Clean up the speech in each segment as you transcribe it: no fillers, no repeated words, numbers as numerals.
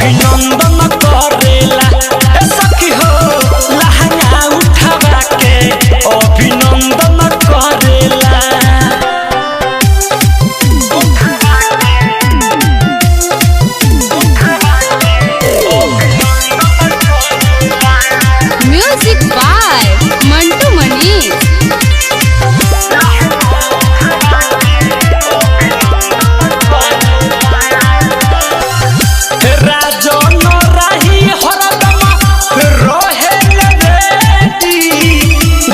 अभिनंदन करेला ए सखी हो लहंगा उठावा के अभिनंदन करेला। Music by Mantu Manish.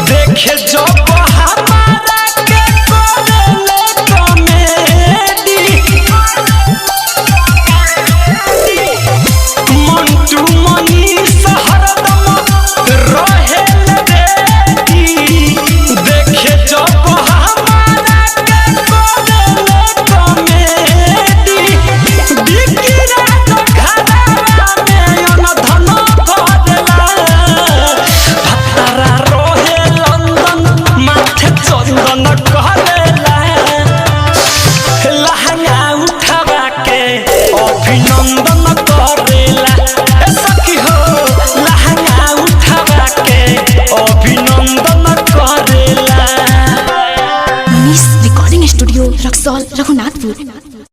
देखे जब हमारा के कोरेले कॉमेडी मंटू मनीष हरदम रहेले रेडी। देखे जब हमारा के कोरेले कॉमेडी बिकी रात घरवा में अनधन करेला भतारा चंदन करेला लहंगा उठावा के अभिनंदन करेला ए सखी हो लहंगा उठावा के अभिनंदन करेला। Manish recording studio Raxaul Raghunathpur.